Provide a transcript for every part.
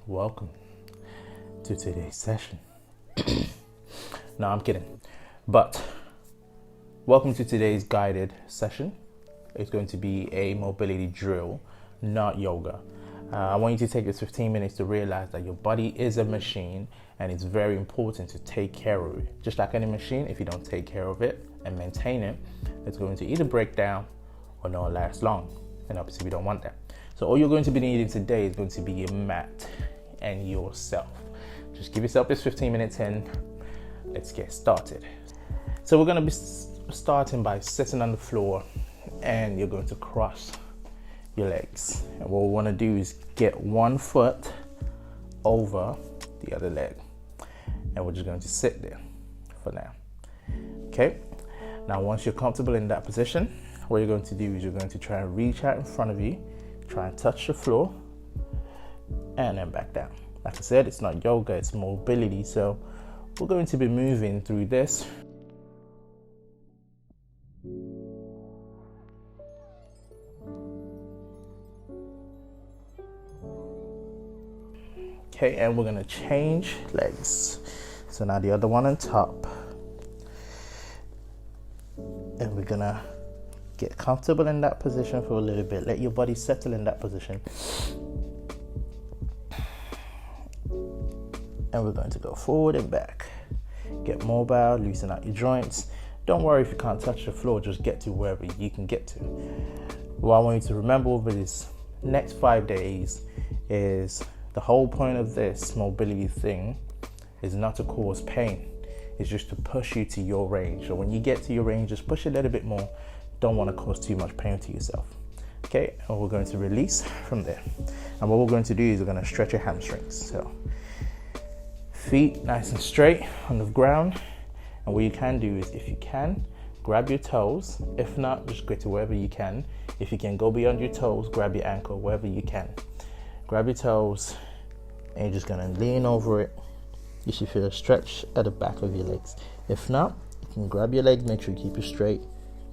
welcome to today's session. No, I'm kidding. But welcome to today's guided session. It's going to be a mobility drill, not yoga. I want you to take this 15 minutes to realize that your body is a machine and it's very important to take care of it. Just like any machine, if you don't take care of it and maintain it, it's going to either break down or not last long. And obviously we don't want that. So all you're going to be needing today is going to be a mat and yourself. Just give yourself this 15 minutes and let's get started. So we're going to be starting by sitting on the floor and you're going to cross your legs. And what we want to do is get one foot over the other leg. And we're just going to sit there for now. Okay. Now, once you're comfortable in that position, what you're going to do is you're going to try and reach out in front of you, try and touch the floor, and then back down. Like I said, it's not yoga, it's mobility. So we're going to be moving through this. Okay, and we're gonna change legs. So now the other one on top. And we're gonna get comfortable in that position for a little bit. Let your body settle in that position. And we're going to go forward and back. Get mobile, loosen out your joints. Don't worry if you can't touch the floor, just get to wherever you can get to. What I want you to remember over this next 5 days is the whole point of this mobility thing is not to cause pain. It's just to push you to your range. So when you get to your range, just push a little bit more. Don't want to cause too much pain to yourself. Okay, and we're going to release from there. And what we're going to do is we're going to stretch your hamstrings. So feet nice and straight on the ground. And what you can do is, if you can, grab your toes. If not, just get to wherever you can. If you can go beyond your toes, grab your ankle, wherever you can. Grab your toes and you're just going to lean over it. You should feel a stretch at the back of your legs. If not, you can grab your legs, make sure you keep it straight,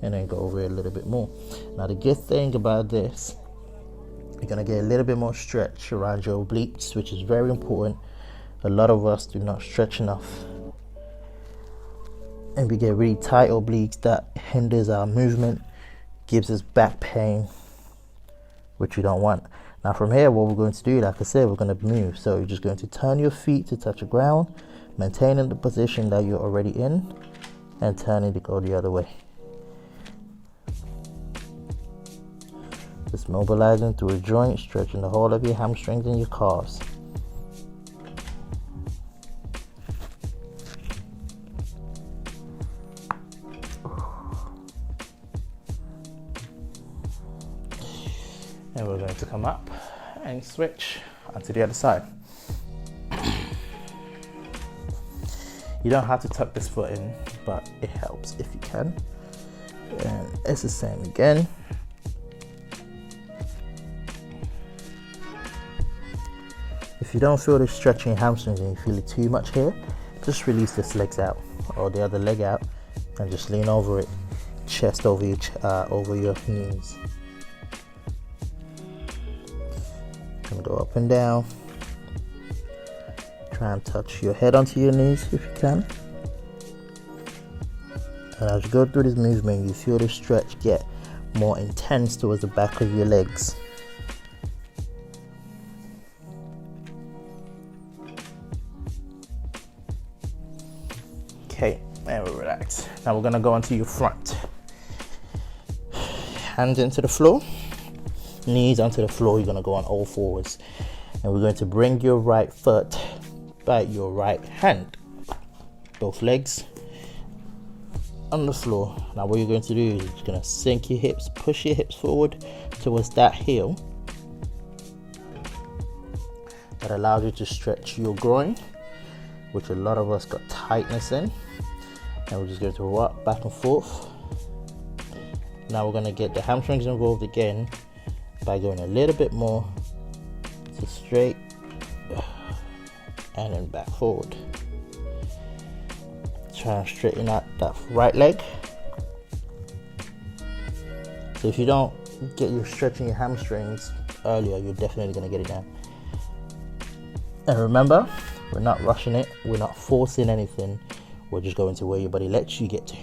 and then go over it a little bit more. Now the good thing about this, you're going to get a little bit more stretch around your obliques, which is very important. A lot of us do not stretch enough. And we get really tight obliques that hinders our movement, gives us back pain, which we don't want. Now from here, what we're going to do, like I said, we're going to move. So you're just going to turn your feet to touch the ground, maintaining the position that you're already in, and turning to go the other way. Just mobilizing through a joint, stretching the whole of your hamstrings and your calves. And we're going to come up and switch onto the other side. You don't have to tuck this foot in, but it helps if you can. And it's the same again. If you don't feel the stretching your hamstrings and you feel it too much here, just release this legs out or the other leg out and just lean over it, chest over your knees. And go up and down. Try and touch your head onto your knees if you can. And as you go through this movement, you feel the stretch get more intense towards the back of your legs. Okay, and we relax. Now we're gonna go onto your front. Hands into the floor. Knees onto the floor. You're going to go on all fours, and we're going to bring your right foot by your right hand, both legs on the floor. Now what you're going to do is you're going to sink your hips, push your hips forward towards that heel. That allows you to stretch your groin, which a lot of us got tightness in. And we're just going to rock back and forth. Now we're going to get the hamstrings involved again by going a little bit more to straight and then back forward. Try and straighten out that right leg. So if you don't get your stretching your hamstrings earlier, you're definitely going to get it down. And remember, we're not rushing it, we're not forcing anything, we're just going to where your body lets you get to.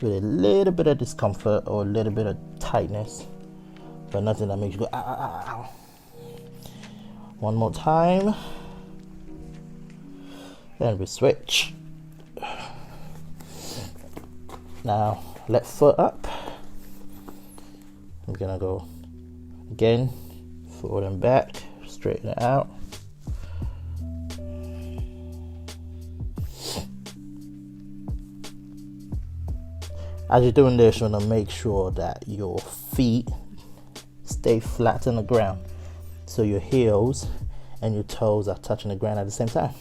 With a little bit of discomfort or a little bit of tightness, but nothing that makes you go ow, ow, ow, ow. One more time. Then we switch. Now left foot up. I'm gonna go again, forward and back, straighten it out. As you're doing this, you want to make sure that your feet stay flat on the ground, so your heels and your toes are touching the ground at the same time.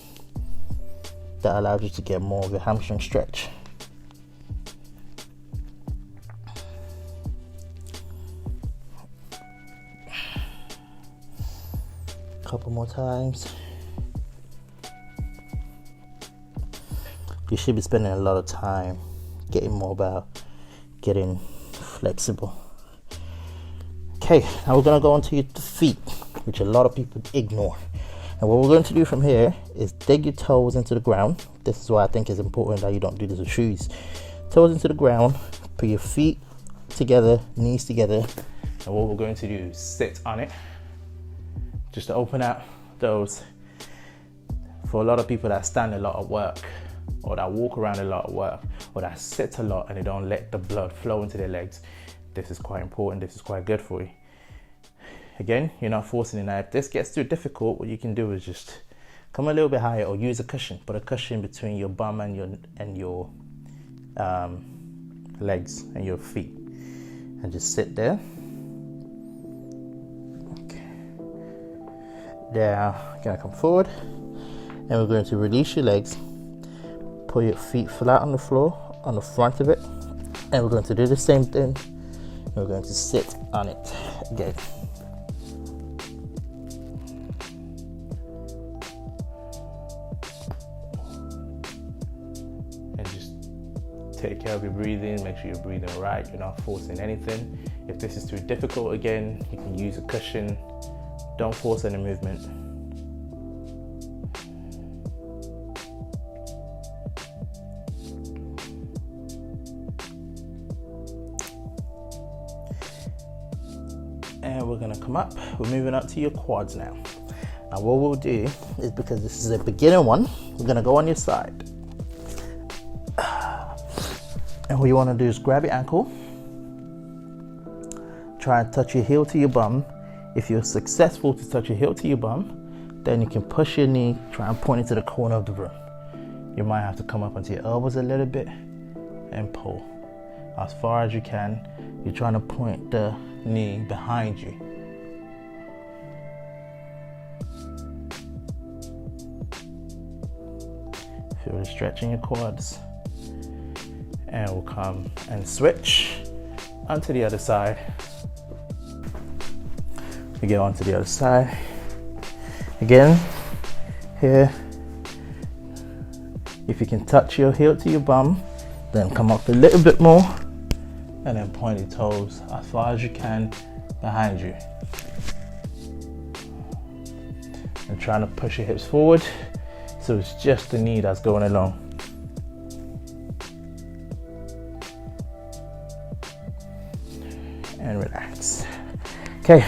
That allows you to get more of a hamstring stretch. Couple more times. You should be spending a lot of time getting mobile, getting flexible. Okay, now we're gonna go onto your feet, which a lot of people ignore. And what we're going to do from here is dig your toes into the ground. This is why I think it's important that you don't do this with shoes. Toes into the ground, put your feet together, knees together. And what we're going to do is sit on it, just to open out those. For a lot of people that stand a lot at work, or that walk around a lot at work, or that sit a lot and they don't let the blood flow into their legs, this is quite important, this is quite good for you. Again, you're not forcing it. Now, if this gets too difficult, what you can do is just come a little bit higher or use a cushion. Put a cushion between your bum and your legs and your feet, and just sit there. Okay. Now, you're gonna come forward, and we're going to release your legs. Put your feet flat on the floor, on the front of it, and we're going to do the same thing. We're going to sit on it again. Take care of your breathing, make sure you're breathing right, you're not forcing anything. If this is too difficult, again, you can use a cushion. Don't force any movement. And we're gonna come up, we're moving up to your quads now. Now what we'll do is, because this is a beginner one, we're gonna go on your side. And what you want to do is grab your ankle, try and touch your heel to your bum. If you're successful to touch your heel to your bum, then you can push your knee, try and point it to the corner of the room. You might have to come up onto your elbows a little bit and pull as far as you can. You're trying to point the knee behind you. Feel the stretch in your quads. And we'll come and switch onto the other side. We go onto the other side. Again, here, if you can touch your heel to your bum, then come up a little bit more and then point your toes as far as you can behind you. And trying to push your hips forward, so it's just the knee that's going along. And relax. Okay,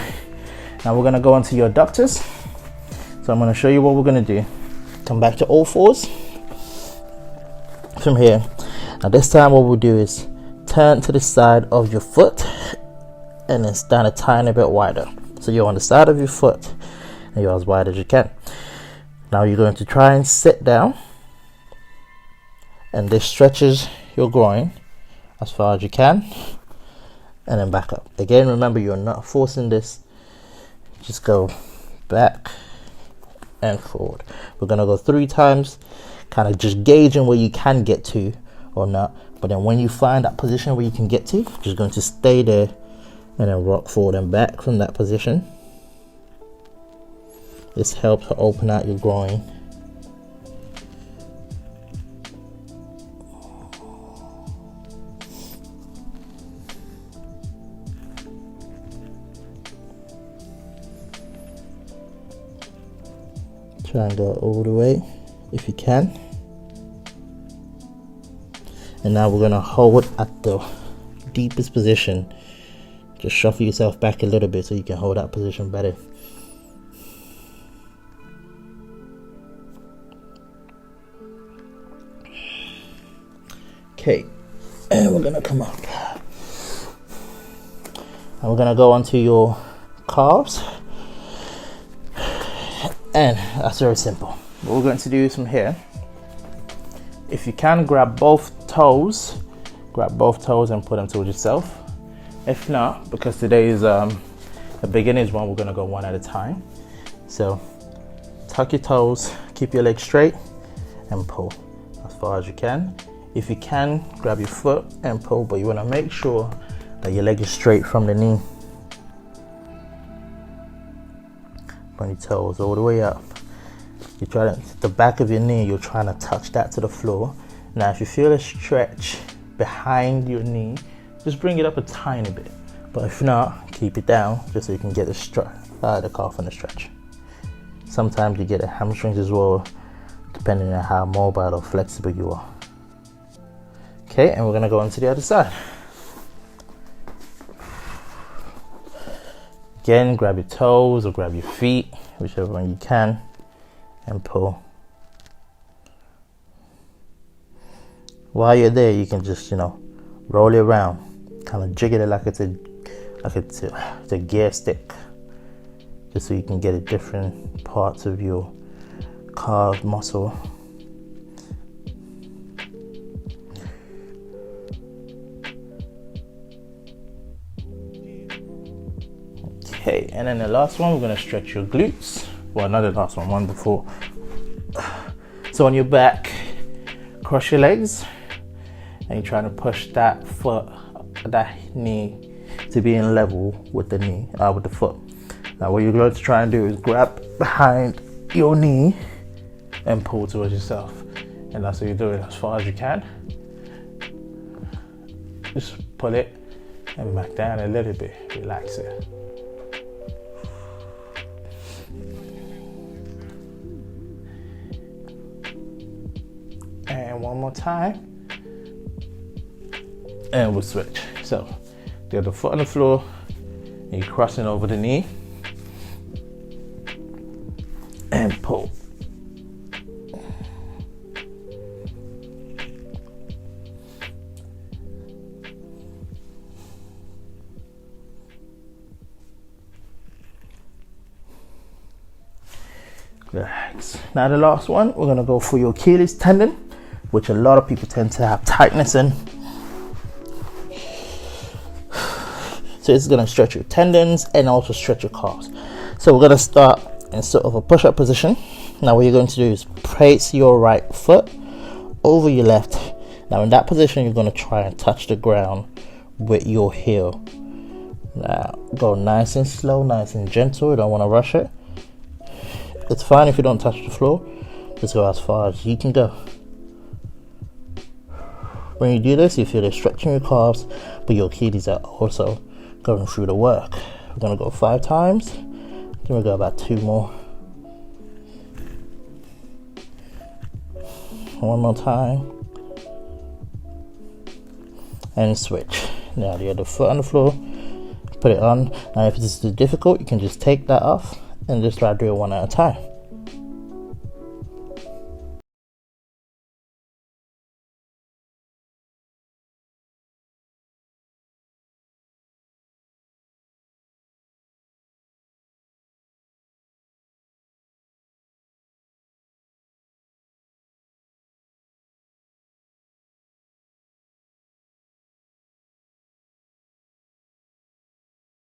now we're gonna go onto your adductors. So I'm gonna show you what we're gonna do. Come back to all fours from here. Now this time what we'll do is turn to the side of your foot and then stand a tiny bit wider. So you're on the side of your foot and you're as wide as you can. Now you're going to try and sit down, and this stretches your groin as far as you can. And then back up. Again, remember, you're not forcing this. Just go back and forward. We're gonna go 3 times, kind of just gauging where you can get to or not. But then when you find that position where you can get to, you're just going to stay there and then rock forward and back from that position. This helps to open out your groin. Try and go all the way if you can. And now we're going to hold at the deepest position. Just shuffle yourself back a little bit so you can hold that position better. Okay, and we're going to come up. And we're going to go onto your calves. And that's very simple. What we're going to do from here, if you can, grab both toes and put them towards yourself. If not, because today is a beginner's one, we're going to go one at a time. So tuck your toes, keep your legs straight, and pull as far as you can. If you can, grab your foot and pull, but you want to make sure that your leg is straight from the knee. Bring your toes all the way up. You try to, the back of your knee, you're trying to touch that to the floor. Now, if you feel a stretch behind your knee, just bring it up a tiny bit. But if not, keep it down just so you can get the calf and the stretch. Sometimes you get the hamstrings as well, depending on how mobile or flexible you are. Okay, and we're gonna go on to the other side. Again, grab your toes or grab your feet, whichever one you can, and pull. While you're there, you can just, roll it around, kind of jiggle it like it's a gear stick, just so you can get at different parts of your calf muscle. Okay, and then the last one, we're going to stretch your glutes. Well, not the last one before. So on your back, cross your legs, and you're trying to push that foot, that knee, to be in level with the knee, with the foot. Now, what you're going to try and do is grab behind your knee and pull towards yourself, and that's what you do it as far as you can. Just pull it and back down a little bit, relax it. And one more time, and we'll switch. So the other foot on the floor, and you're crossing over the knee, and pull. Relax. Now the last one, we're gonna go for your Achilles tendon, which a lot of people tend to have tightness in. So it's gonna stretch your tendons and also stretch your calves. So we're gonna start in sort of a push-up position. Now what you're going to do is place your right foot over your left. Now in that position, you're gonna try and touch the ground with your heel. Now go nice and slow, nice and gentle. You don't wanna rush it. It's fine if you don't touch the floor. Just go as far as you can go. When you do this, you feel it stretching your calves, but your Achilles are also going through the work. We're gonna go 5 times. Then we'll go about 2 more. One more time. And switch. Now the other foot on the floor, put it on. Now if this is too difficult, you can just take that off and just try to do it one at a time.